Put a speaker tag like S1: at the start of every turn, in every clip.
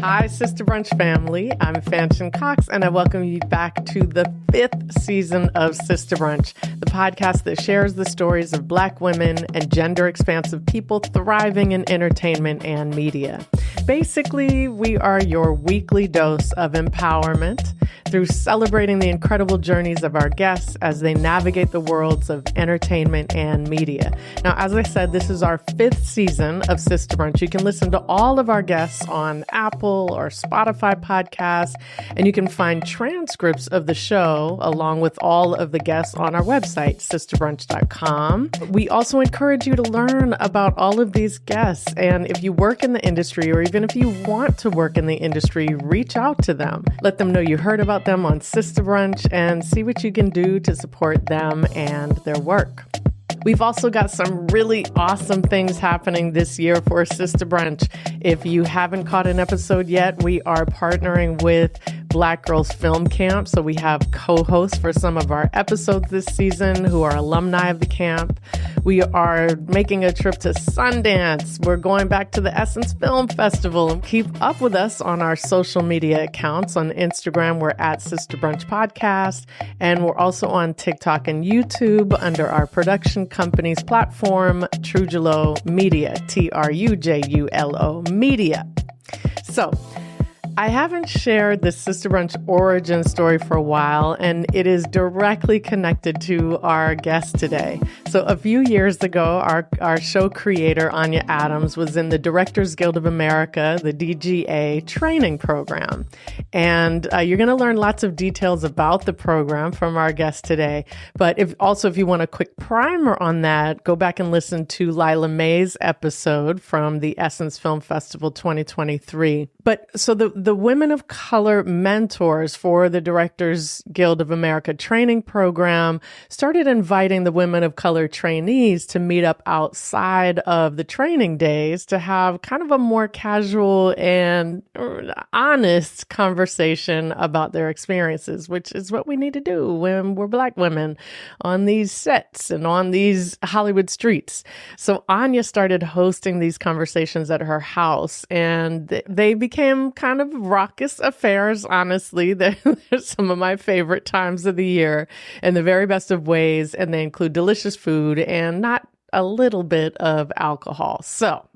S1: Hi, Sista Brunch family. I'm Fanchon Cox, and I welcome you back to the 5th season of Sista Brunch, the podcast that shares the stories of Black women and gender-expansive people thriving in entertainment and media. Basically, we are your weekly dose of empowerment through celebrating the incredible journeys of our guests as they navigate the worlds of entertainment and media. Now, as I said, this is our 5th season of Sista Brunch. You can listen to all of our guests on Apple or Spotify podcasts, and you can find transcripts of the show along with all of the guests on our website, sistabrunch.com. We also encourage you to learn about all of these guests, and if you work in the industry or even if you want to work in the industry, reach out to them. Let them know you heard about them on Sista Brunch and see what you can do to support them and their work. We've also got some really awesome things happening this year for Sista Brunch. If you haven't caught an episode yet, we are partnering with Black Girls Film Camp. So we have co-hosts for some of our episodes this season who are alumni of the camp. We are making a trip to Sundance. We're going back to the Essence Film Festival. And keep up with us on our social media accounts. On Instagram, we're at Sista Brunch Podcast. And we're also on TikTok and YouTube under our production company's platform, Trujulo Media, Trujulo Media. So, I haven't shared the Sista Brunch origin story for a while, and it is directly connected to our guest today. So a few years ago, our show creator, Anya Adams, was in the Directors Guild of America, the DGA training program. And you're going to learn lots of details about the program from our guest today. But if you want a quick primer on that, go back and listen to Lila May's episode from the Essence Film Festival 2023. But so the Women of Color mentors for the Directors Guild of America training program started inviting the women of color trainees to meet up outside of the training days to have kind of a more casual and honest conversation about their experiences, which is what we need to do when we're Black women on these sets and on these Hollywood streets. So Anya started hosting these conversations at her house, and they became kind of raucous affairs, honestly. They're some of my favorite times of the year in the very best of ways, and they include delicious food and not a little bit of alcohol. So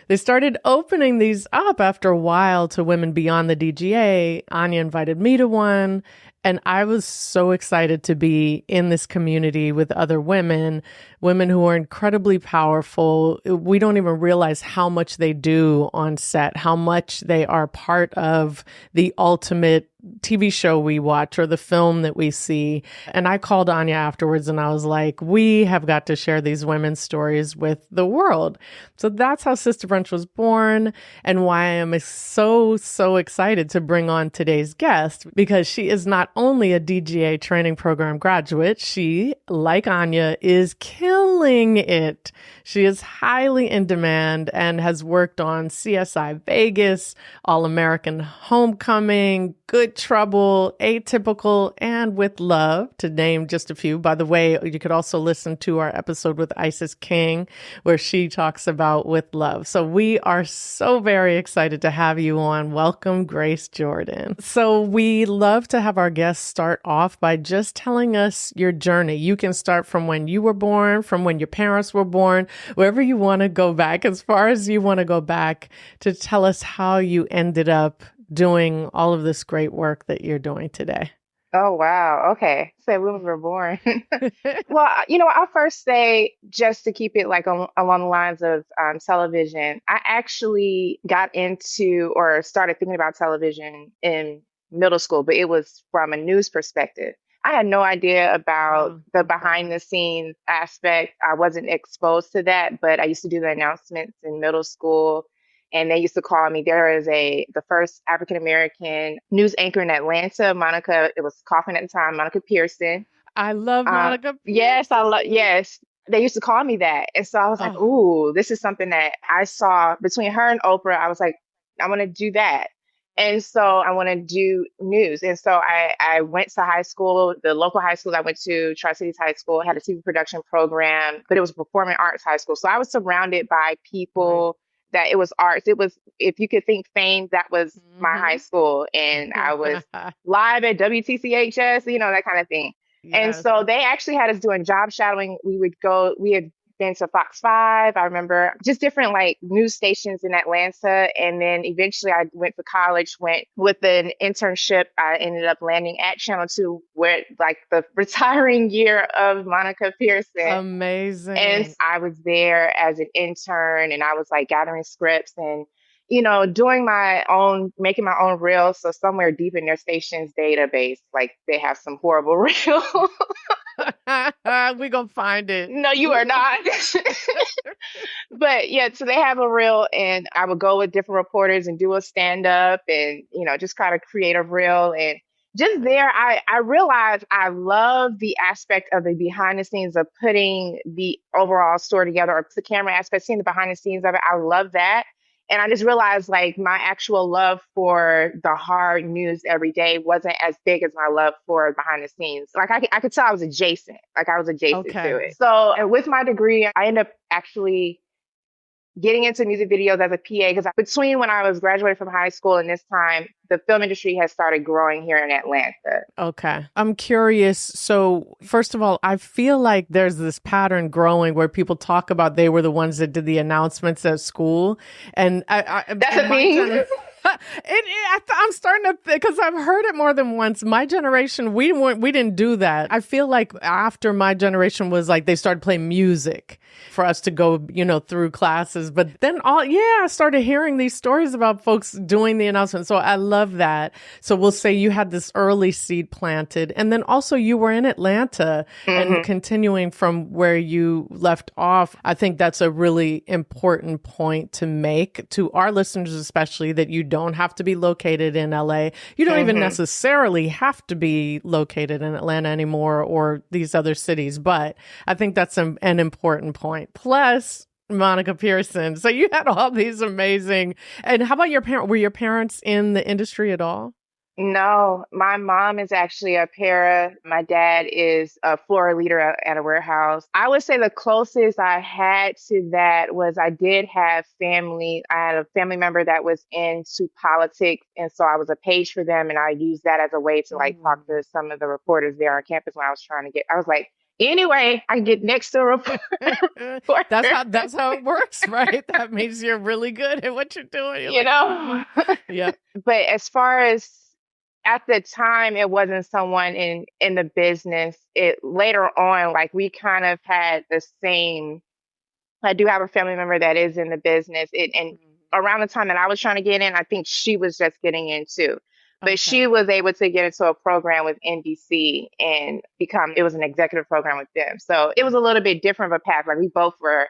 S1: they started opening these up after a while to women beyond the DGA. Anya invited me to one, and I was so excited to be in this community with other women who are incredibly powerful. We don't even realize how much they do on set, how much they are part of the ultimate TV show we watch or the film that we see. And I called Anya afterwards and I was like, we have got to share these women's stories with the world. So that's how Sista Brunch was born and why I am so excited to bring on today's guest, because she is not only a DGA training program graduate, she, like Anya, is killing it. She is highly in demand and has worked on CSI Vegas, All American Homecoming, Good Trouble, Atypical, and With Love, to name just a few. By the way, you could also listen to our episode with Isis King, where she talks about With Love. So we are so very excited to have you on. Welcome, Grace Jordan. So we love to have our guests start off by just telling us your journey. You can start from when you were born, from when your parents were born, wherever you want to go back, as far as you want to go back, to tell us how you ended up doing all of this great work that you're doing today.
S2: Oh, wow. Okay. So when we were born. Well, I'll first say, just to keep it like along the lines of television, I actually got into or started thinking about television in middle school, but it was from a news perspective. I had no idea about the behind the scenes aspect. I wasn't exposed to that, but I used to do the announcements in middle school. And they used to call me. There is the first African American news anchor in Atlanta, Monica. It was Coffin at the time, Monica Pearson.
S1: I love Monica Pearson.
S2: Yes. They used to call me that, and so I was like, "Ooh, this is something that I saw between her and Oprah." I was like, "I want to do that," and so I want to do news. And so I went to high school, the local high school I went to, Tri-Cities High School, had a TV production program, but it was a performing arts high school. So I was surrounded by people that it was arts. It was, if you could think fame, that was my high
S1: Hmm.
S2: school. And I was live at WTCHS, that kind of thing. And
S1: Yes.
S2: so they actually had us doing job shadowing. We had been to Fox 5. I remember just different like news stations in Atlanta. And then eventually I went to college, went with an internship. I ended up landing at Channel 2, where like the retiring year of Monica Pearson. And
S1: Amazing.
S2: I was there as an intern, and I was like gathering scripts and, doing my own, making my own reels. So somewhere deep in their station's database, like they have some horrible reels.
S1: We gonna find it.
S2: No, you are not. But yeah, so they have a reel, and I would go with different reporters and do a stand up and, just kind of create a reel. And just there, I realized I love the aspect of the behind the scenes of putting the overall story together, or the camera aspect, seeing the behind the scenes of it. I love that. And I just realized like my actual love for the hard news every day wasn't as big as my love for behind the scenes. Like I could tell I was adjacent, like I was adjacent to
S1: Okay.
S2: it. So and with my degree, I ended up actually getting into music videos as a PA, because between when I was graduating from high school and this time, the film industry has started growing here in Atlanta.
S1: Okay. I'm curious. So, first of all, I feel like there's this pattern growing where people talk about they were the ones that did the announcements at school. And
S2: That's
S1: in
S2: a
S1: my
S2: thing.
S1: I'm starting to think, because I've heard it more than once. My generation, we didn't do that. I feel like after my generation was like, they started playing music for us to go, through classes. But then I started hearing these stories about folks doing the announcement. So I love that. So we'll say you had this early seed planted, and then also you were in Atlanta and
S2: Hmm.
S1: continuing from where you left off. I think that's a really important point to make to our listeners, especially, that you don't have to be located in LA. You don't even
S2: Hmm.
S1: necessarily have to be located in Atlanta anymore or these other cities. But I think that's an important point. Plus, Monica Pearson. So you had all these amazing. And how about your parents? Were your parents in the industry at all?
S2: No, my mom is actually a para. My dad is a floor leader at a warehouse. I would say the closest I had to that was I did have family. I had a family member that was into politics. And so I was a page for them. And I used that as a way to like talk to some of the reporters there on campus when I was trying to get, I was like, anyway, I can get next to a reporter.
S1: That's how it works, right? That means you're really good at what you're doing. You're
S2: you
S1: like,
S2: know?
S1: yeah.
S2: But as far as at the time, it wasn't someone in the business. It later on, like we kind of had the same. I do have a family member that is in the business. And around the time that I was trying to get in, I think she was just getting in too. But
S1: Okay.
S2: she was able to get into a program with NBC and become, it was an executive program with them. So it was a little bit different of a path. Like we both were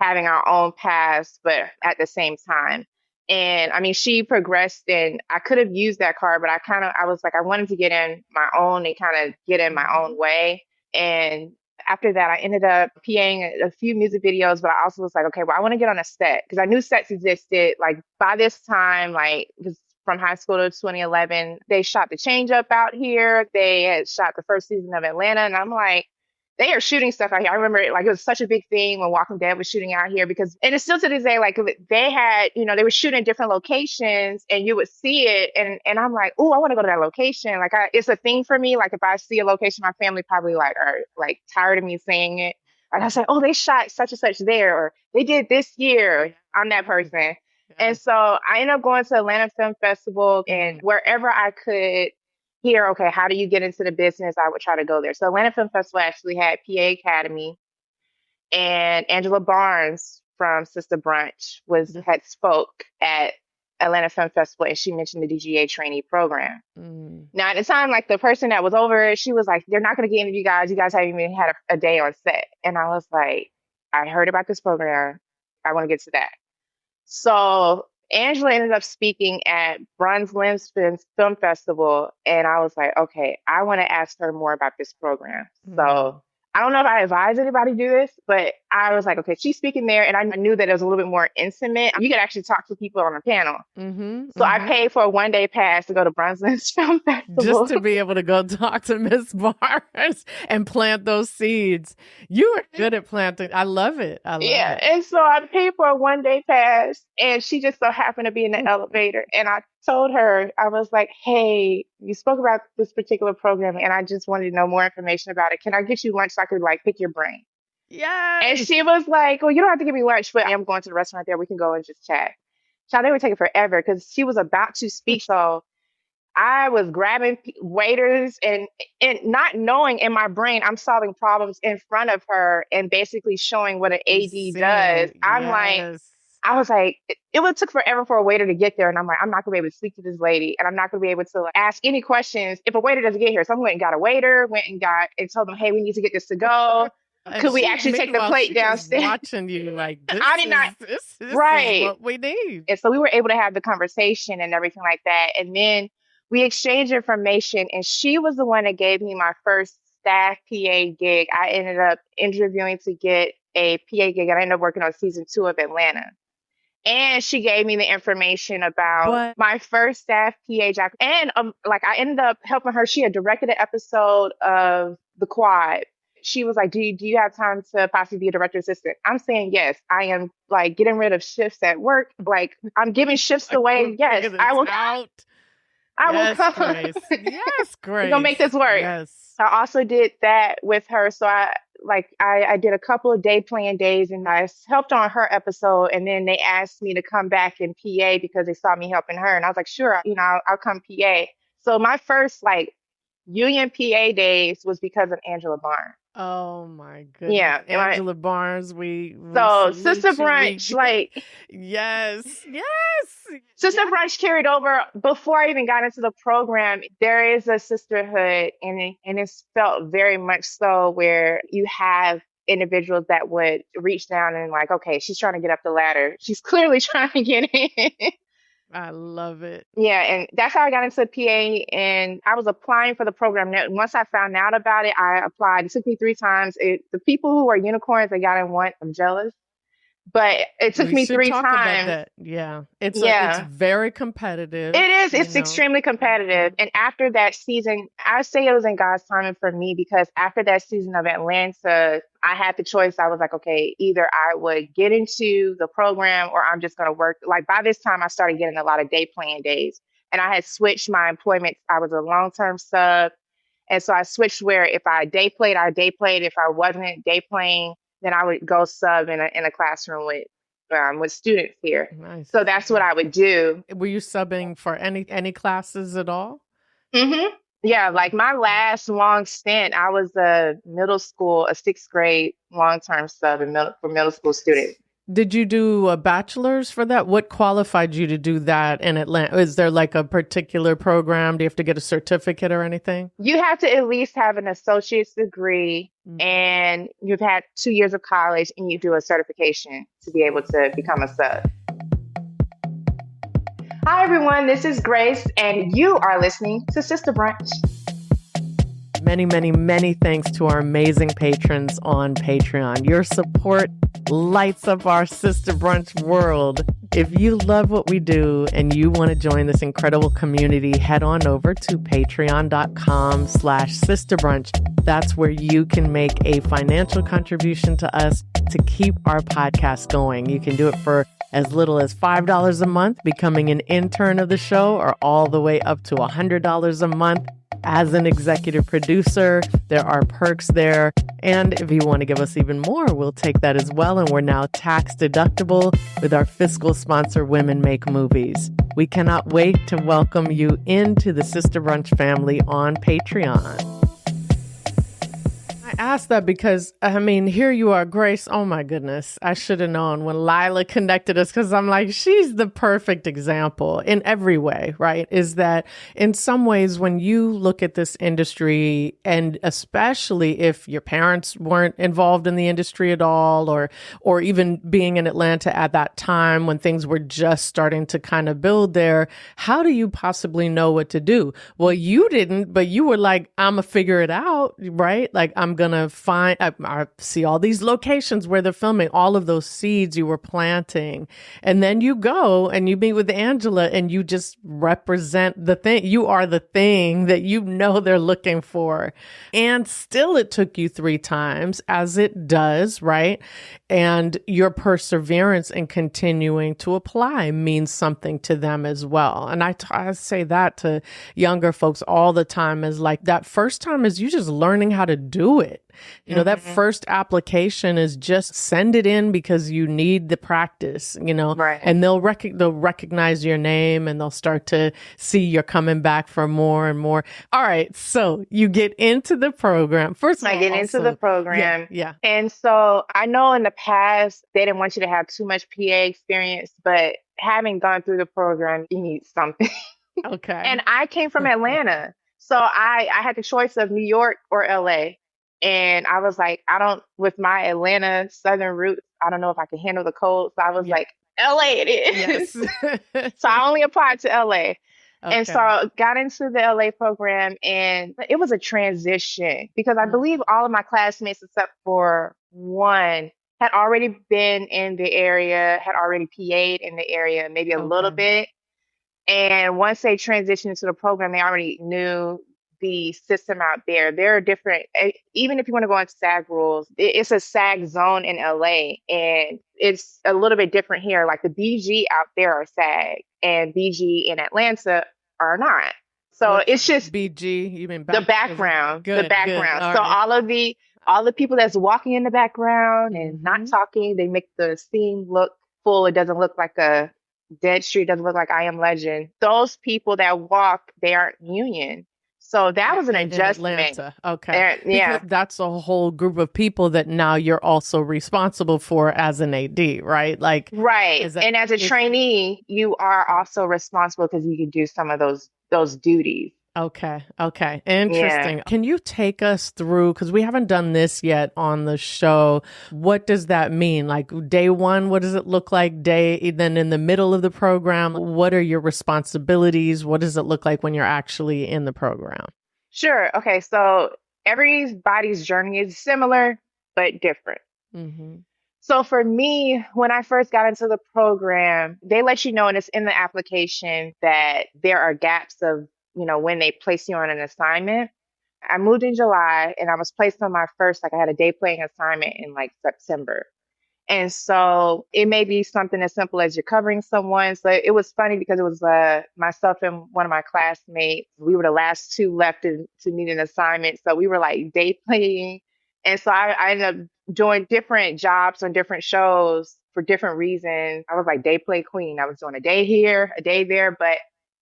S2: having our own paths, but at the same time. And I mean, she progressed, and I could have used that card, but I was like, I wanted to get in my own and kind of get in my
S1: Mhm.
S2: own way. And after that, I ended up PAing a few music videos, but I also was like, okay, well, I want to get on a set, because I knew sets existed. Like by this time, like it was from high school to 2011, they shot The Change Up out here. They had shot the first season of Atlanta, and I'm like, they are shooting stuff out here. I remember like it was such a big thing when Walking Dead was shooting out here, because, and it's still to this day, like they had, they were shooting in different locations and you would see it. And I'm like, oh, I want to go to that location. Like it's a thing for me. Like if I see a location, my family probably like are like tired of me saying it. Like I say, oh, they shot such and such there, or they did this year. I'm that person. And
S1: Yes.
S2: so I ended up going to Atlanta Film Festival, and
S1: Mm.
S2: wherever I could hear, okay, how do you get into the business? I would try to go there. So Atlanta Film Festival actually had PA Academy, and Angela Barnes from Sista Brunch was
S1: Yeah.
S2: had spoke at Atlanta Film Festival, and she mentioned the DGA trainee program.
S1: Mm.
S2: Now at the time, like the person that was over it, she was like, they're not going to get into you guys. You guys haven't even had a day on set. And I was like, I heard about this program. I want to get to that. So Angela ended up speaking at Bronze Lens Film Festival, and I was like, okay, I want to ask her more about this program.
S1: Mm.
S2: So I don't know if I advise anybody to do this, but I was like, okay, she's speaking there. And I knew that it was a little bit more intimate. You could actually talk to people on the panel. So I paid for a 1-day pass to go to Brunson's Film
S1: Just
S2: Festival.
S1: to be able to go talk to Miss Barnes and plant those seeds. You are good at planting. I love it. I love
S2: Yeah.
S1: it.
S2: And so I paid for a 1-day pass, and she just so happened to be in the elevator. And I told her, I was like, hey, you spoke about this particular program, and I just wanted to know more information about it. Can I get you lunch so I could like pick your brain? And
S1: Yes.
S2: she was like, well, you don't have to give me lunch, but I am going to the restaurant there. We can go and just chat. Child, they were taking forever because she was about to speak. So I was grabbing waiters and not knowing in my brain, I'm solving problems in front of her and basically showing what an AD does. I'm like,
S1: Yes.
S2: I was like, it would took forever for a waiter to get there. And I'm like, I'm not gonna be able to speak to this lady. And I'm not gonna be able to like, ask any questions if a waiter doesn't get here. So I went and got a waiter, and told them, hey, we need to get this to go.
S1: And
S2: Could we actually take the
S1: meanwhile,
S2: plate
S1: she just
S2: downstairs?
S1: watching you like this
S2: I did not.
S1: this is
S2: Right.
S1: what we need.
S2: And so we were able to have the conversation and everything like that. And then we exchanged information, and she was the one that gave me my first staff PA gig. I ended up interviewing to get a PA gig, and I ended up working on season 2 of Atlanta. And she gave me the information about my first staff PA job. And like I ended up helping her. She had directed an episode of The Quad. She was like, do you have time to possibly be a director assistant? I'm saying yes. I am like getting rid of shifts at work. Like I'm giving shifts away. Yes, I will. I will come.
S1: Grace. Yes, Grace.
S2: We're gonna make this work.
S1: Yes.
S2: I also did that with her. So I did a couple of day plan days, and I helped on her episode. And then they asked me to come back in PA because they saw me helping her. And I was like, sure, I'll come PA. So my first like union PA days was because of Angela Barnes.
S1: Oh my goodness.
S2: Yeah.
S1: Angela Barnes,
S2: so Sista Brunch, like
S1: yes.
S2: Sista Brunch carried over before I even got into the program. There is a sisterhood, and it's felt very much so where you have individuals that would reach down and like, okay, she's trying to get up the ladder. She's clearly trying to get in.
S1: I love it.
S2: Yeah, and that's how I got into PA, and I was applying for the program. Once I found out about it, I applied. It took me 3 times. The people who are unicorns, they got in one. I'm jealous. But it took me 3 times.
S1: About that. Yeah. It's very competitive.
S2: It is. It's extremely competitive. And after that season, I say it was in God's timing for me, because after that season of Atlanta, I had the choice. I was like, okay, either I would get into the program or I'm just going to work. Like by this time, I started getting a lot of day plan days, and I had switched my employment. I was a long-term sub. And so I switched where if I day played, I day played. If I wasn't day playing, then I would go sub in a classroom with students here.
S1: Nice.
S2: So that's what I would do.
S1: Were you subbing for any classes at all?
S2: Mm-hmm. Yeah, like my last long stint, I was a 6th grade long-term sub for middle school students.
S1: Did you do a bachelor's for that? What qualified you to do that in Atlanta? Is there like a particular program? Do you have to get a certificate or anything?
S2: You have to at least have an associate's degree, and you've had 2 years of college, and you do a certification to be able to become a sub. Hi, everyone. This is Grace, and you are listening to Sista Brunch.
S1: Many, many, many thanks to our amazing patrons on Patreon. Your support lights up our Sista Brunch world. If you love what we do and you want to join this incredible community, head on over to patreon.com/sistabrunch. That's where you can make a financial contribution to us to keep our podcast going. You can do it for as little as $5 a month, becoming an intern of the show, or all the way up to $100 a month as an executive producer. There are perks there. And if you want to give us even more, we'll take that as well. And we're now tax deductible with our fiscal sponsor, Women Make Movies. We cannot wait to welcome you into the Sista Brunch family on Patreon. I asked that because, here you are, Grace. Oh my goodness. I should have known when Lila connected us, because I'm like, she's the perfect example in every way, right? Is that in some ways, when you look at this industry, and especially if your parents weren't involved in the industry at all, or even being in Atlanta at that time when things were just starting to kind of build there, how do you possibly know what to do? Well, you didn't, but you were like, I'm gonna figure it out, right? Like, I'm gonna going to find, I see all these locations where they're filming, all of those seeds you were planting. And then you go and you meet with Angela and you just represent the thing. You are the thing that you know they're looking for. And still it took you 3 times, as it does, right? And your perseverance in continuing to apply means something to them as well. And I say that to younger folks all the time, is like that first time is you just learning how to do it. You know, that first application is just send it in because you need the practice, you know,
S2: Right.
S1: and they'll recognize your name and they'll start to see you're coming back for more and more. All right. So you get into the program. First of all,
S2: I get into the program.
S1: Yeah.
S2: And so I know in the past, they didn't want you to have too much PA experience, but having gone through the program, you need something.
S1: Okay.
S2: And I came from Atlanta. So I had the choice of New York or LA. And I was like, with my Atlanta Southern roots, I don't know if I can handle the cold. So I was like, LA it is.
S1: Yes.
S2: So I only applied to LA. And
S1: Okay.
S2: so I got into the LA program, and it was a transition because I believe all of my classmates, except for one, had already been in the area, had already PA'd in the area, maybe a little
S1: Okay.
S2: bit. And once they transitioned into the program, they already knew the system out there. There are different, even if you want to go on SAG rules, it's a SAG zone in LA, and it's a little bit different here. Like the BG out there are SAG, and BG in Atlanta are not. So
S1: What's
S2: it's just
S1: BG? You mean
S2: the
S1: background?
S2: background, the
S1: Good.
S2: background.
S1: All
S2: So
S1: right.
S2: all the people that's walking in the background and not
S1: Mhm.
S2: talking, they make the scene look full. It doesn't look like a dead street. It doesn't look like I Am Legend. Those people that walk, they aren't union. So that was an
S1: In
S2: adjustment.
S1: Atlanta. Okay. Because
S2: Yeah.
S1: that's a whole group of people that now you're also responsible for as an AD, right? Like,
S2: Right.
S1: is that
S2: And as a
S1: if
S2: trainee, you are also responsible because you can do some of those duties.
S1: Okay.
S2: Yeah.
S1: Interesting. Can you take us through, because we haven't done this yet on the show. What does that mean? Like day one, what does it look like? Then in the middle of the program, what are your responsibilities? What does it look like when you're actually in the program?
S2: Sure. Okay. So everybody's journey is similar, but different.
S1: Mm-hmm.
S2: So for me, when I first got into the program, they let you know, and it's in the application, that there are gaps of, when they place you on an assignment. I moved in July and I was placed on my first, like I had a day playing assignment in like September. And so it may be something as simple as you're covering someone. So it was funny because it was myself and one of my classmates. We were the last two left to need an assignment. So we were like day playing. And so I ended up doing different jobs on different shows for different reasons. I was like day play queen. I was doing a day here, a day there. But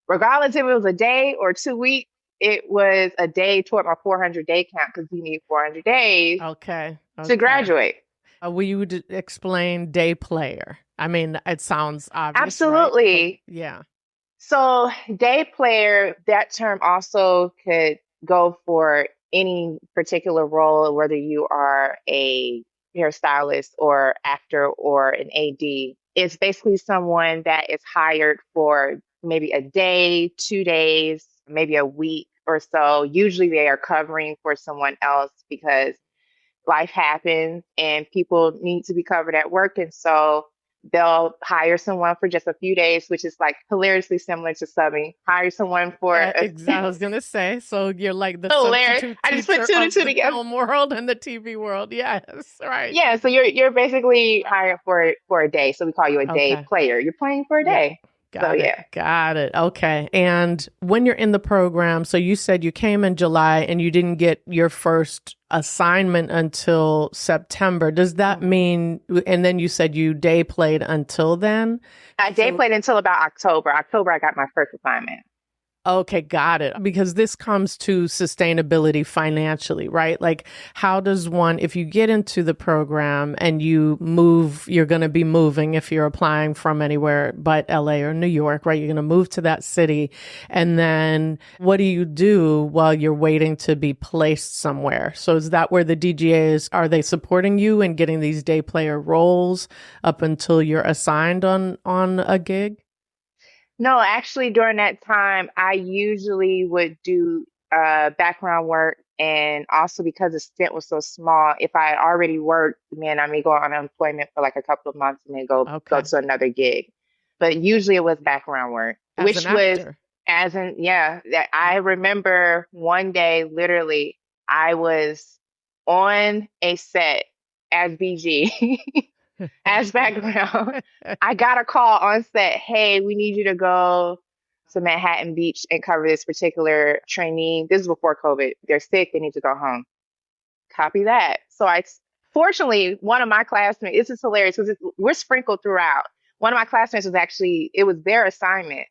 S2: regardless if it was a day or 2 weeks, it was a day toward my 400 day count because you need 400 days
S1: Okay.
S2: to
S1: Okay.
S2: graduate.
S1: Will you explain day player? I mean, it sounds obvious, right? But
S2: Absolutely.
S1: yeah.
S2: So, day player, that term also could go for any particular role, whether you are a hairstylist or actor or an AD. It's basically someone that is hired for maybe a day, 2 days, maybe a week or so. Usually they are covering for someone else because life happens and people need to be covered at work. And so they'll hire someone for just a few days, which is like hilariously similar to subbing. Hire someone for
S1: I was gonna say, so you're like the
S2: hilarious.
S1: substitute
S2: I just put
S1: teacher
S2: two to
S1: of
S2: two
S1: the
S2: together.
S1: film world and the TV world. Yes, right.
S2: Yeah, so you're basically hired for a day. So we call you a day
S1: Okay.
S2: player. You're playing for a
S1: Yeah.
S2: day. So
S1: Got it.
S2: yeah.
S1: Got it. Okay. And when you're in the program, so you said you came in July and you didn't get your first assignment until September. Does that mean, and then you said you day played until then?
S2: I day
S1: So
S2: played until about October. October, I got my first assignment.
S1: okay, got it. Because this comes to sustainability financially, right? Like, how does one, if you get into the program and you move, you're going to be moving if you're applying from anywhere but LA or New York, right? You're going to move to that city. And then what do you do while you're waiting to be placed somewhere? So is that where the DGAs, are they supporting you in getting these day player roles up until you're assigned on a gig?
S2: No, actually, during that time, I usually would do background work And also because the stint was so small, if I had already worked, man, I may go on unemployment for like a couple of months and then go
S1: Okay.
S2: to another gig. But usually it was background work,
S1: As an
S2: which was
S1: actor.
S2: as in, yeah, that I remember one day, literally, I was on a set as BG, as background. I got a call on set. Hey, we need you to go to Manhattan Beach and cover this particular trainee. This is before COVID. They're sick. They need to go home. Copy that. So fortunately, one of my classmates, this is hilarious because we're sprinkled throughout. One of my classmates was actually, it was their assignment.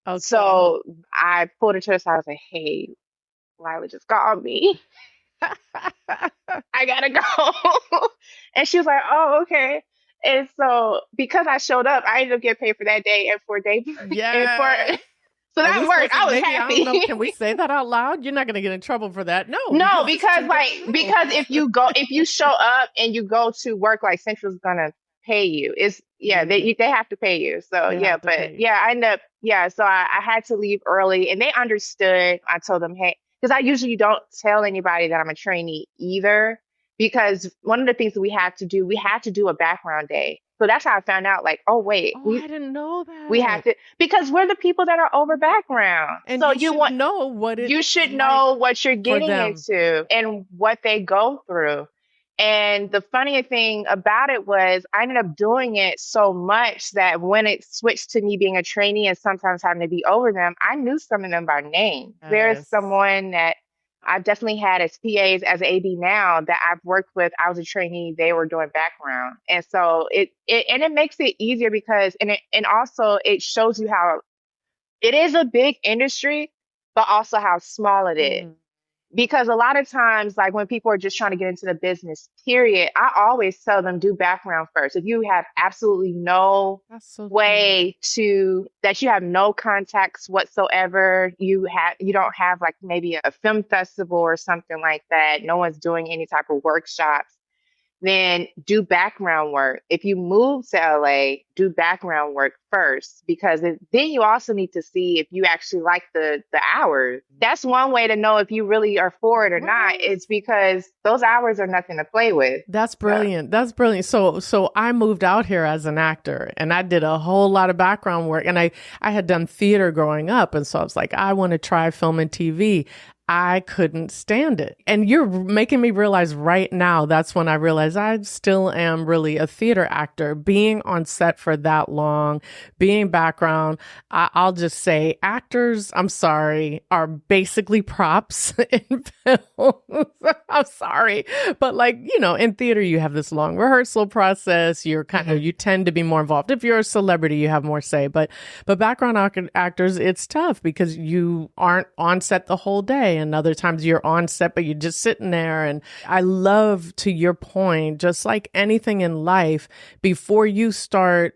S1: Okay.
S2: So I pulled her to the side. I was like, hey, Lila just called me. I gotta go. And she was like, oh, okay. And so because I showed up, I ended up getting paid for that day and for a day.
S1: Yeah.
S2: So that worked. I was
S1: maybe,
S2: happy.
S1: I don't know. Can we say that out loud? You're not going to get in trouble for that. No.
S2: No, because if you show up and you go to work, like Central's gonna pay you. They have to pay you. So I ended up so I had to leave early and they understood. I told them, hey, because I usually don't tell anybody that I'm a trainee either, because one of the things that we have to do a background day. So that's how I found out, like, oh, wait.
S1: I didn't know that.
S2: We have to, because we're the people that are over background.
S1: And
S2: so
S1: you should know what
S2: you should know what you're getting into and what they go through. And the funny thing about it was I ended up doing it so much that when it switched to me being a trainee and sometimes having to be over them, I knew some of them by name. Yes. There's someone that I've definitely had as PAs, as an AD now, that I've worked with. I was a trainee, they were doing background. And so it makes it easier because, and also it shows you how it is a big industry, but also how small it is. Because a lot of times, like when people are just trying to get into the business, period, I always tell them do background first. If you have absolutely no way that you have no contacts whatsoever, you don't have like maybe a film festival or something like that, no one's doing any type of workshops, then do background work. If you move to LA, do background work first, because then you also need to see if you actually like the hours. That's one way to know if you really are for it or not. It's because those hours are nothing to play with.
S1: That's brilliant. That's brilliant. So I moved out here as an actor and I did a whole lot of background work, and I had done theater growing up. And so I was like, I want to try film and TV. I couldn't stand it. And you're making me realize right now, that's when I realize I still am really a theater actor. Being on set for that long, being background, I'll just say actors, I'm sorry, are basically props in film. I'm sorry. But like, in theater, you have this long rehearsal process. You're you tend to be more involved. If you're a celebrity, you have more say. But background actors, it's tough because you aren't on set the whole day. And other times you're on set, but you're just sitting there. And I love, to your point, just like anything in life, before you start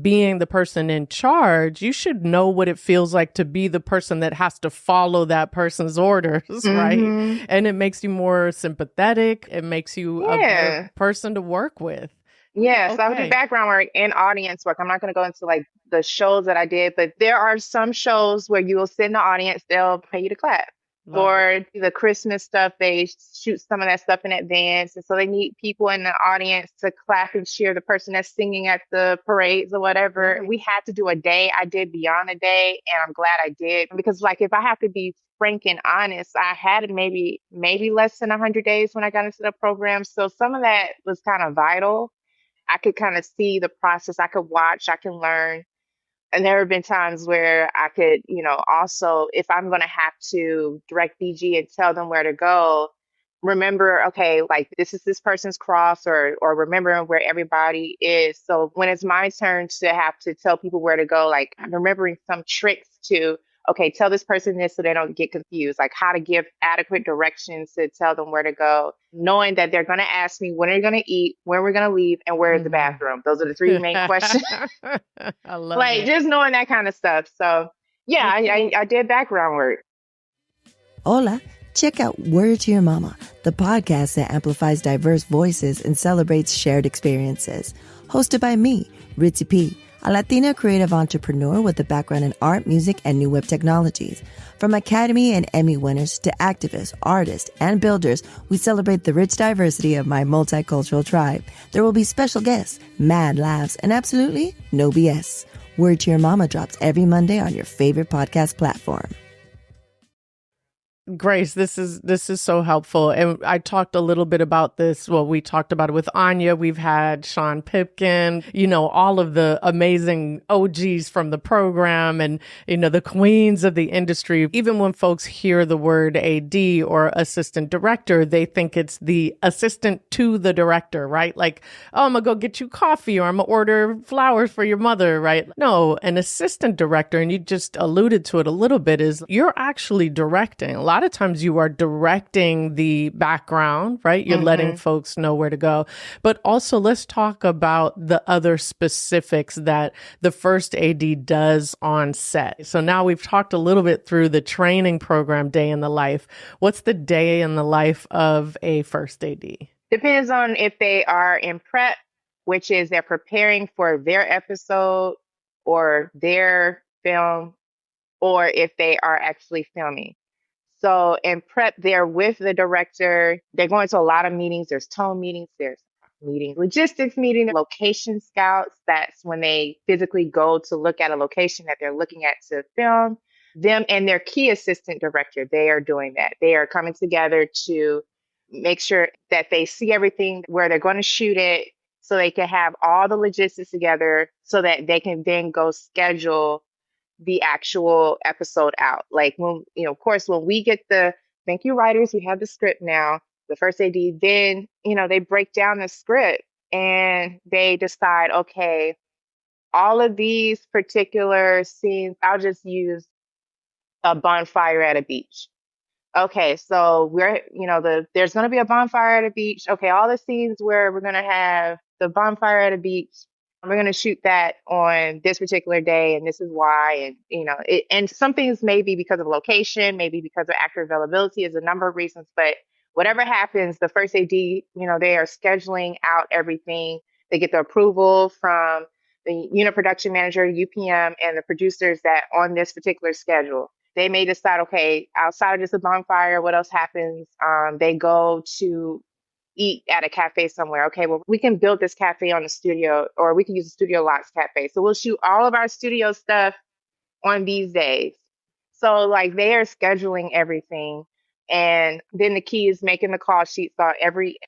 S1: being the person in charge, you should know what it feels like to be the person that has to follow that person's orders, right? And it makes you more sympathetic. It makes you a good person to work with.
S2: Yes, I would do background work and audience work. I'm not going to go into like the shows that I did, but there are some shows where you will sit in the audience, they'll pay you to clap. For the Christmas stuff, they shoot some of that stuff in advance. And so they need people in the audience to clap and cheer the person that's singing at the parades or whatever. We had to do a day. I did beyond a day, and I'm glad I did. Because like, if I have to be frank and honest, I had maybe less than 100 days when I got into the program. So some of that was kind of vital. I could kind of see the process. I could watch, I can learn. And there have been times where I could, also, if I'm going to have to direct BG and tell them where to go, remember, okay, like this is this person's cross, or remembering where everybody is. So when it's my turn to have to tell people where to go, like I'm remembering some tricks to, okay, tell this person this so they don't get confused, like how to give adequate directions to tell them where to go, knowing that they're going to ask me when are you going to eat, when we're going to leave, and where is the bathroom. Those are the three main questions.
S1: I love
S2: like
S1: it.
S2: Just knowing that kind of stuff. So yeah, I did background work.
S3: Hola. Check out Word to Your Mama, the podcast that amplifies diverse voices and celebrates shared experiences. Hosted by me, Ritzy P. a Latina creative entrepreneur with a background in art, music, and new web technologies. From Academy and Emmy winners to activists, artists, and builders, we celebrate the rich diversity of my multicultural tribe. There will be special guests, mad laughs, and absolutely no BS. Word to Your Mama drops every Monday on your favorite podcast platform.
S1: Grace, this is so helpful. And I talked a little bit about this. Well, we talked about it with Anya. We've had Sean Pipkin, all of the amazing OGs from the program and, the queens of the industry. Even when folks hear the word AD or assistant director, they think it's the assistant to the director, right? Like, oh, I'm going to go get you coffee or I'm going to order flowers for your mother, right? No, an assistant director, and you just alluded to it a little bit, is you're actually directing. A lot of times you are directing the background, right? You're letting folks know where to go. But also let's talk about the other specifics that the first AD does on set. So now we've talked a little bit through the training program, day in the life. What's the day in the life of a first AD?
S2: Depends on if they are in prep, which is they're preparing for their episode or their film, or if they are actually filming. So in prep, they're with the director. They're going to a lot of meetings. There's tone meetings. There's meetings, logistics meetings, location scouts. That's when they physically go to look at a location that they're looking at to film. Them and their key assistant director, they are doing that. They are coming together to make sure that they see everything where they're going to shoot it so they can have all the logistics together so that they can then go schedule the actual episode out. Like when, of course, when we get thank you writers, we have the script now, the first AD, then, they break down the script and they decide, okay, all of these particular scenes, I'll just use a bonfire at a beach. Okay, so there's going to be a bonfire at a beach. Okay, all the scenes where we're going to have the bonfire at a beach, we're going to shoot that on this particular day, and this is why. And and some things may be because of location, maybe because of actor availability, is a number of reasons. But whatever happens, the first AD, they are scheduling out everything. They get the approval from the unit production manager, UPM, and the producers that on this particular schedule. They may decide, okay, outside of just a bonfire, what else happens? They go to eat at a cafe somewhere. Okay, well, we can build this cafe on the studio, or we can use the Studio Lots cafe. So we'll shoot all of our studio stuff on these days. So like they are scheduling everything. And then the key is making the call sheet. So every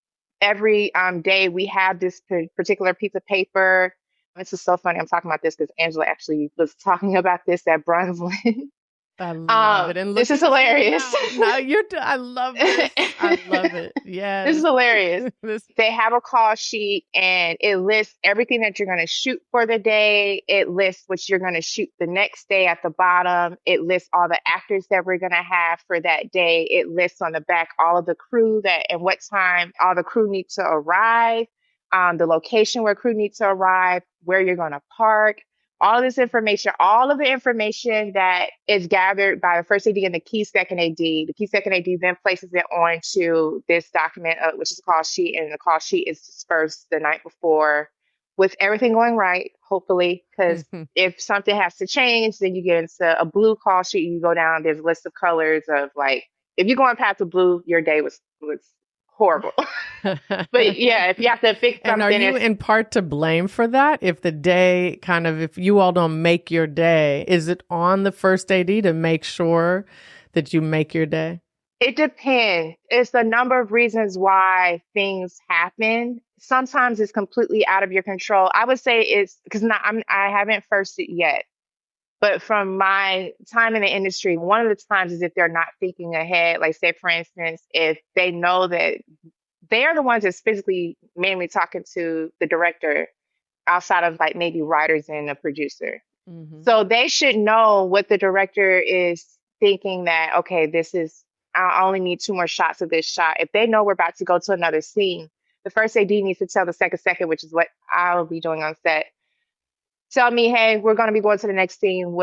S2: day we have this particular piece of paper. This is so funny. I'm talking about this because Angela actually was talking about this at Brunswick.
S1: I love it. And
S2: this is hilarious.
S1: I love this. I love it. Yeah.
S2: This is hilarious. They have a call sheet and it lists everything that you're going to shoot for the day. It lists what you're going to shoot the next day at the bottom. It lists all the actors that we're going to have for that day. It lists on the back all of the crew and what time all the crew need to arrive, the location where crew needs to arrive, where you're going to park. All of this information, all of the information that is gathered by the first AD and the key second AD. The key second AD then places it onto this document, which is a call sheet, and the call sheet is dispersed the night before with everything going right, hopefully, because if something has to change, then you get into a blue call sheet. You go down, there's a list of colors of like, if you're going past the blue, your day was horrible. But yeah, if you have to fix something.
S1: And are you in part to blame for that? If the day if you all don't make your day, is it on the first AD to make sure that you make your day?
S2: It depends. It's a number of reasons why things happen. Sometimes it's completely out of your control. I would say it's because I haven't first it yet. But from my time in the industry, one of the times is if they're not thinking ahead, like say, for instance, if they know that they're the ones that's physically mainly talking to the director outside of like maybe writers and a producer. Mm-hmm. So they should know what the director is thinking that, okay, I only need 2 more shots of this shot. If they know we're about to go to another scene, the first AD needs to tell the second, which is what I'll be doing on set. Tell me, hey, we're going to be going to the next scene.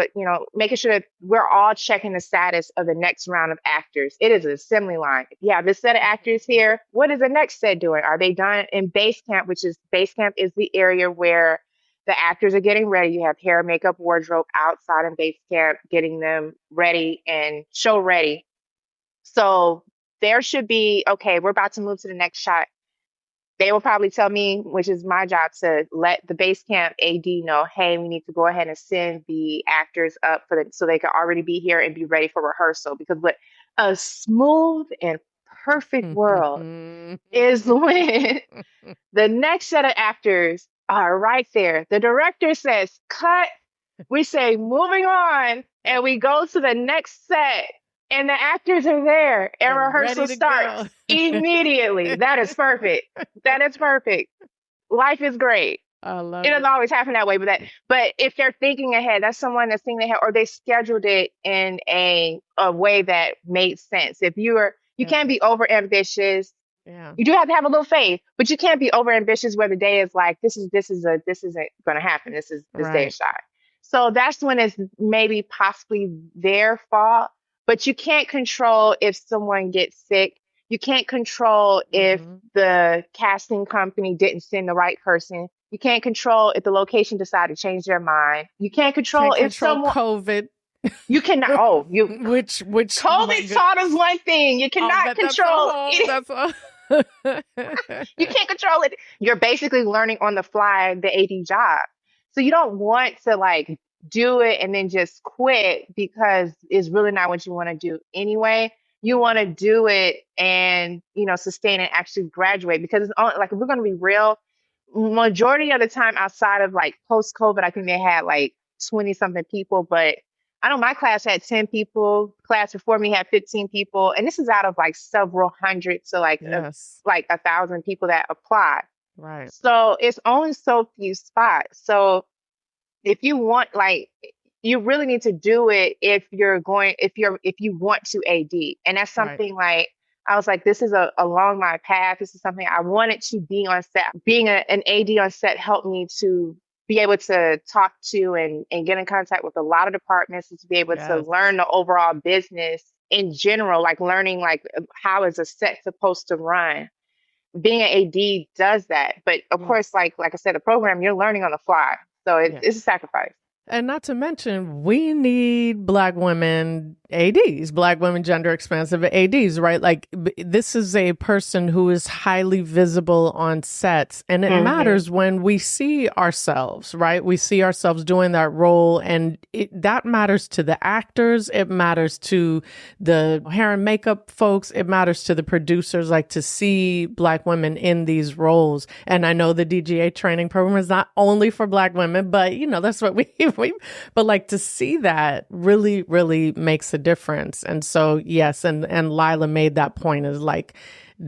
S2: Making sure that we're all checking the status of the next round of actors. It is an assembly line. If you have this set of actors here, what is the next set doing? Are they done in base camp, base camp is the area where The actors are getting ready. You have hair, makeup, wardrobe outside in base camp, getting them ready and show ready. So there should be, okay, we're about to move to the next shot. They will probably tell me, which is my job, to let the base camp AD know, hey, we need to go ahead and send the actors up so they can already be here and be ready for rehearsal. Because what a smooth and perfect world is when the next set of actors are right there. The director says, cut. We say, moving on. And we go to the next set. And the actors are there. And rehearsal starts immediately. That is perfect. That is perfect. Life is great.
S1: I love
S2: It doesn't always happen that way, but if they're thinking ahead, that's someone that's thinking ahead, or they scheduled it in a way that made sense. If you can't be over ambitious.
S1: Yeah.
S2: You do have to have a little faith, but you can't be over ambitious where the day is like, this isn't going to happen. This day is shot. So that's when it's maybe possibly their fault, but you can't control if someone gets sick. You can't control if the casting company didn't send the right person. You can't control if the location decided to change their mind. You can't control if someone
S1: COVID.
S2: You cannot. Oh,
S1: which
S2: COVID taught us one thing. You cannot control it. You can't control it. You're basically learning on the fly the AD job. So you don't want to like do it and then just quit because it's really not what you want to do anyway. You want to do it and, sustain and actually graduate, because it's only, like, if we're going to be real, majority of the time outside of like post COVID, I think they had like 20 something people, but I know my class had 10 people, class before me had 15 people. And this is out of like several hundred. So like 1,000 people that apply.
S1: Right.
S2: So it's only so few spots. So if you want, like, you really need to do it if you want to AD. And that's something like, I was like, this is along my path. This is something I wanted to be on set. Being an AD on set helped me to be able to talk to and get in contact with a lot of departments, and to be able to learn the overall business in general, like learning like how is a set supposed to run. Being an AD does that. But of course, like I said, the program, you're learning on the fly. So it's a sacrifice.
S1: And not to mention, we need Black women ADs, Black women gender expansive ADs, right? Like, this is a person who is highly visible on sets. And it matters when we see ourselves, right? We see ourselves doing that role. And that matters to the actors. It matters to the hair and makeup folks. It matters to the producers, like, to see Black women in these roles. And I know the DGA training program is not only for Black women, but, that's what but like, to see that really, really makes a difference. And so, yes. And Lila made that point, is like,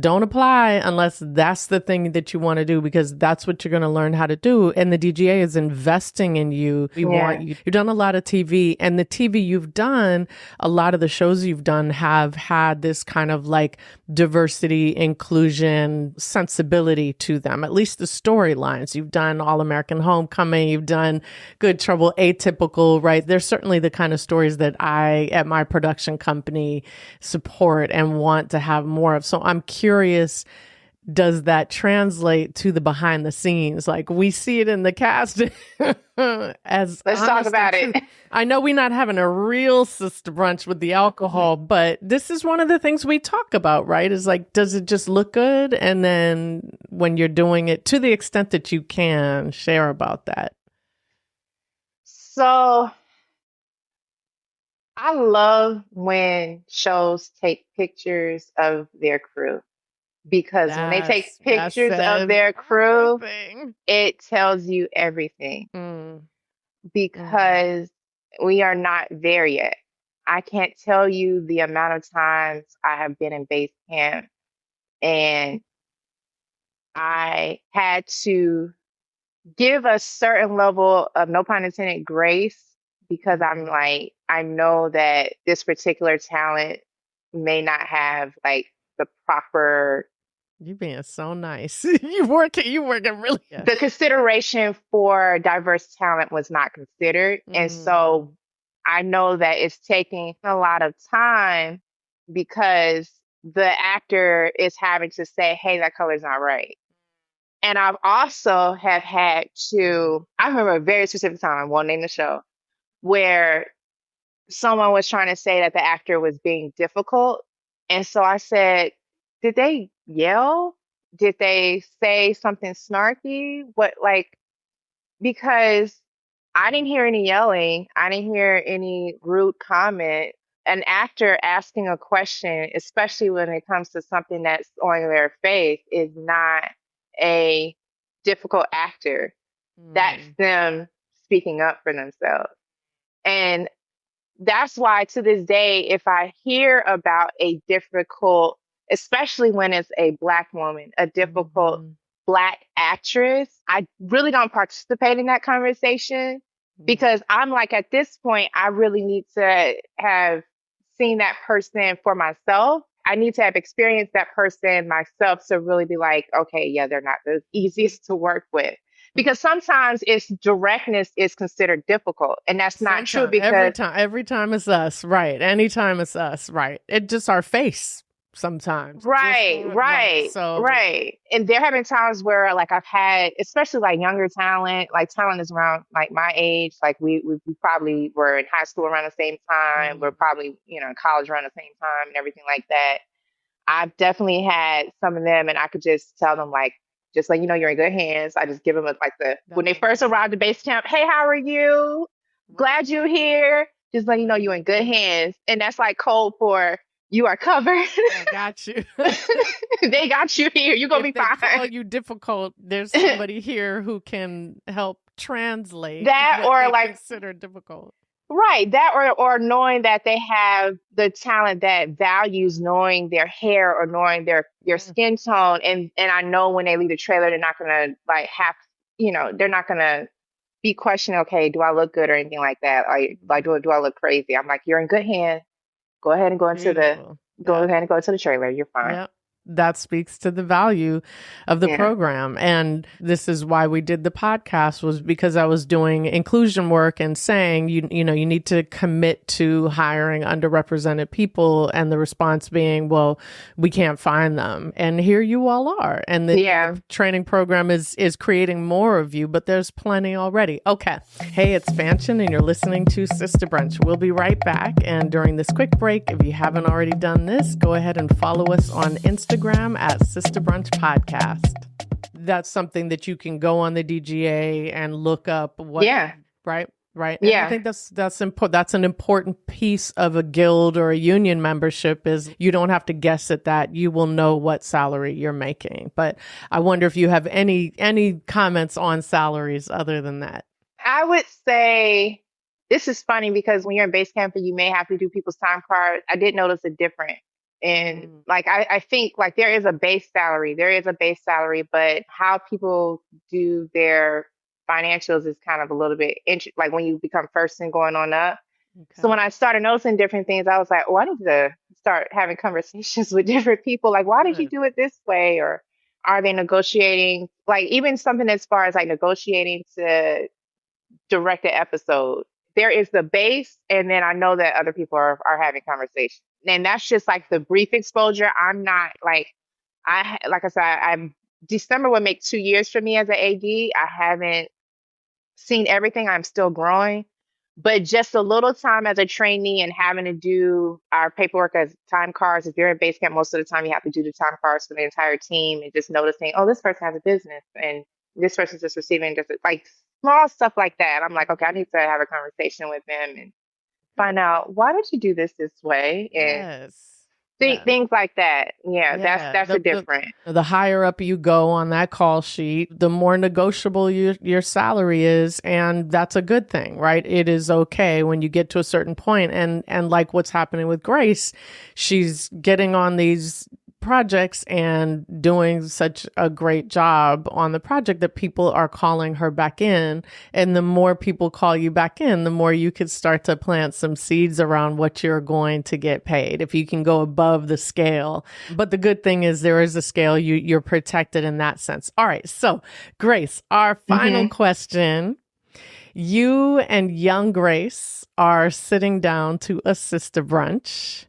S1: don't apply unless that's the thing that you want to do, because that's what you're going to learn how to do. And the DGA is investing in you. We want you. You've done a lot of TV, and the TV you've done, a lot of the shows you've done have had this kind of like diversity, inclusion, sensibility to them, at least the storylines. You've done All American Homecoming, you've done Good Trouble, Atypical, right? They're certainly the kind of stories that I, at my production company, support and want to have more of. So I'm curious, does that translate to the behind the scenes? Like, we see it in the cast. Let's
S2: talk about it.
S1: I know we're not having a real Sista Brunch with the alcohol, but this is one of the things we talk about, right? Is like, does it just look good? And then when you're doing it, to the extent that you can, share about that.
S2: So I love when shows take pictures of their crew, because when they take pictures of their crew, it tells you everything. Because we are not there yet. I can't tell you the amount of times I have been in base camp and I had to give a certain level of, no pun intended, grace, because I'm like, I know that this particular talent may not have like the proper.
S1: You being so nice. You working really.
S2: The consideration for diverse talent was not considered. And so I know that it's taking a lot of time, because the actor is having to say, hey, that color's not right. And I've also have had to, I remember a very specific time, I won't name the show, where someone was trying to say that the actor was being difficult. And so I said, did they yell? Did they say something snarky? What, like, because I didn't hear any yelling. I didn't hear any rude comment. An actor asking a question, especially when it comes to something that's on their face, is not a difficult actor. That's them speaking up for themselves. And that's why to this day, if I hear about a difficult, especially when it's a Black woman, a difficult Black actress, I really don't participate in that conversation because I'm like, at this point, I really need to have seen that person for myself. I need to have experienced that person myself to really be like, okay, yeah, they're not the easiest to work with. Because sometimes it's directness is considered difficult, and that's not true because
S1: every time it's us, right? Anytime it's us, right? It just our face sometimes,
S2: right. And there have been times where like I've had, especially like younger talent, like talent is around like my age, like we probably were in high school around the same time, we're probably in college around the same time and everything like that. I've definitely had some of them, and I could just tell them like, just like, you're in good hands. I just give them when they first arrived at base camp, hey, how are you? Glad you're here. Just let you're in good hands. And that's like code for you are covered.
S1: I got you.
S2: They got you here. You're going to be fine. If they call
S1: you difficult, there's somebody here who can help translate
S2: that
S1: or like consider difficult.
S2: Right. That or knowing that they have the talent that values knowing their hair or knowing their skin tone. And I know when they leave the trailer, they're not going to like have, they're not going to be questioning, okay, do I look good or anything like that? Like, do I look crazy? I'm like, you're in good hands. Go ahead and go into the trailer. You're fine.
S1: Yep. That speaks to the value of the program. And this is why we did the podcast, was because I was doing inclusion work and saying, you need to commit to hiring underrepresented people. And the response being, well, we can't find them. And here you all are. And the training program is creating more of you, but there's plenty already. Okay. Hey, it's Fanchon and you're listening to Sista Brunch. We'll be right back. And during this quick break, if you haven't already done this, go ahead and follow us on Instagram at Sista Brunch Podcast. That's something that you can go on the DGA and look up. Right. And I think that's important. That's an important piece of a guild or a union membership, is you don't have to guess at that. You will know what salary you're making. But I wonder if you have any comments on salaries other than that.
S2: I would say this is funny because when you're in base camp, you may have to do people's time card. I did notice a difference. And like, I think like there is a base salary, but how people do their financials is kind of a little bit like when you become first and going on up. Okay. So when I started noticing different things, I was like, oh, I need to start having conversations with different people. Like, why did you do it this way? Or are they negotiating? Like even something as far as like negotiating to direct an episode. There is the base, and then I know that other people are having conversations. And that's just like the brief exposure. I'm not like I said, December would make 2 years for me as an AD. I haven't seen everything. I'm still growing, but just a little time as a trainee and having to do our paperwork as time cards. If you're in base camp, most of the time you have to do the time cards for the entire team, and just noticing, oh, this person has a business and this person's just receiving just like small stuff like that. I'm like, okay, I need to have a conversation with them and find out, why did you do this way? And things like that. Yeah, that's a different.
S1: The higher up you go on that call sheet, the more negotiable your salary is. And that's a good thing, right? It is okay when you get to a certain point. And like what's happening with Grace, she's getting on these projects and doing such a great job on the project that people are calling her back in. And the more people call you back in, the more you could start to plant some seeds around what you're going to get paid if you can go above the scale. But the good thing is there is a scale. You're protected in that sense. All right. So Grace, our final question. You and young Grace are sitting down to a Sista Brunch.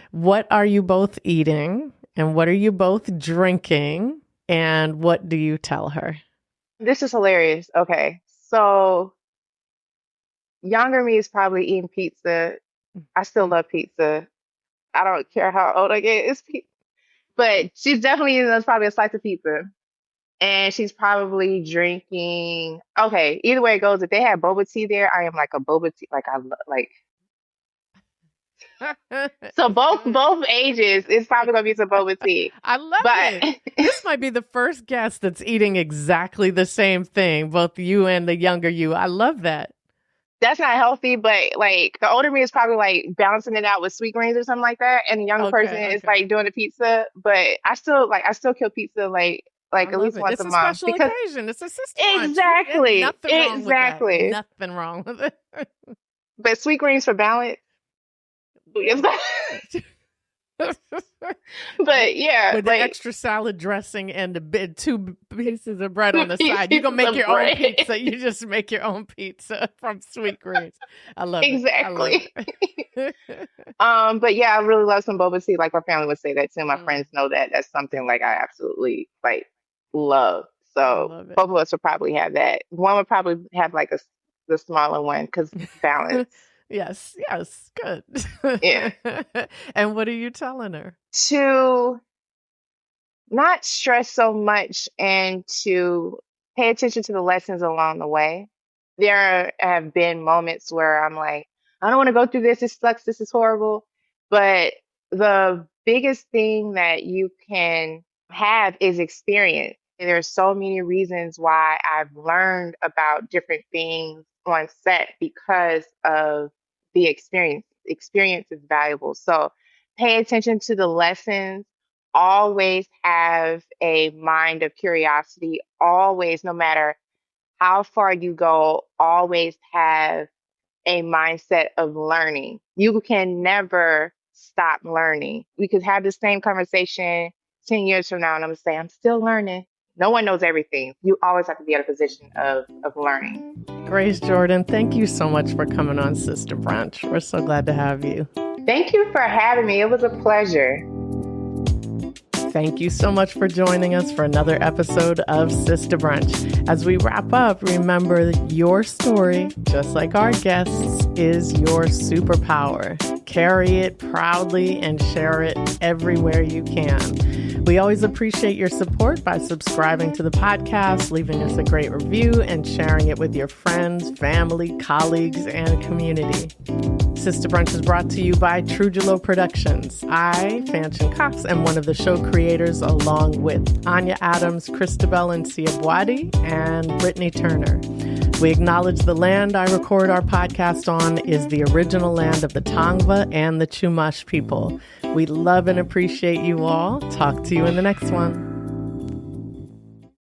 S1: What are you both eating? And what are you both drinking? And what do you tell her?
S2: This is hilarious. Okay. So younger me is probably eating pizza. I still love pizza. I don't care how old I get. It's pizza. But she's definitely eating probably a slice of pizza. And she's probably drinking. Okay, either way it goes, if they have boba tea there, I am like a boba tea. Like I like. So both ages, it's probably gonna be some boba tea.
S1: I love
S2: But
S1: it. This might be the first guest that's eating exactly the same thing, both you and the younger you. I love that.
S2: that's not healthy. But like the older me is probably like balancing it out with sweet greens or something like that, and the younger person is
S1: Okay.
S2: like doing the pizza. But I still kill pizza
S1: I
S2: like at
S1: love
S2: least
S1: it.
S2: once
S1: It's
S2: a
S1: a
S2: month
S1: special
S2: because
S1: occasion. It's a sister brunch.
S2: exactly,
S1: Nothing wrong with that.
S2: exactly.
S1: Nothing wrong with it.
S2: But sweet greens for balance. But yeah,
S1: With the
S2: like
S1: extra salad dressing and two pieces of bread on the side. You're going to
S2: pieces
S1: make
S2: of
S1: your own
S2: bread.
S1: pizza. You just make your own pizza from sweet greens. I love it. I love
S2: Exactly.
S1: it.
S2: But yeah, I really love some boba tea. Like my family would say that too. My
S1: Mm,
S2: friends know that that's something like I absolutely like love.
S1: I
S2: So
S1: love it.
S2: both of us would probably have that. One would probably have like the smaller one because balance.
S1: Yes, good.
S2: Yeah.
S1: And what are you telling her?
S2: To not stress so much and to pay attention to the lessons along the way. There have been moments where I'm like, I don't want to go through this. This sucks. This is horrible. But the biggest thing that you can have is experience. And there's so many reasons why I've learned about different things on set because of the experience. Experience is valuable. So pay attention to the lessons, always have a mind of curiosity, always, no matter how far you go, always have a mindset of learning. You can never stop learning. We could have the same conversation 10 years from now, and I'm going to say, I'm still learning. No one knows everything. You always have to be in a position of learning.
S1: Grace Jordan, thank you so much for coming on Sister Brunch. We're so glad to have you.
S2: Thank you for having me. It was a pleasure.
S1: Thank you so much for joining us for another episode of Sista Brunch. As we wrap up, remember your story, just like our guests, is your superpower. Carry it proudly and share it everywhere you can. We always appreciate your support by subscribing to the podcast, leaving us a great review, and sharing it with your friends, family, colleagues, and community. Sista Brunch is brought to you by Trujillo Productions. I, Fanchon Cox, am one of the show creators, along with Anya Adams, Christabel and Siabwadi, and Brittany Turner. We acknowledge the land I record our podcast on is the original land of the Tongva and the Chumash people. We love and appreciate you all. Talk to you in the next one.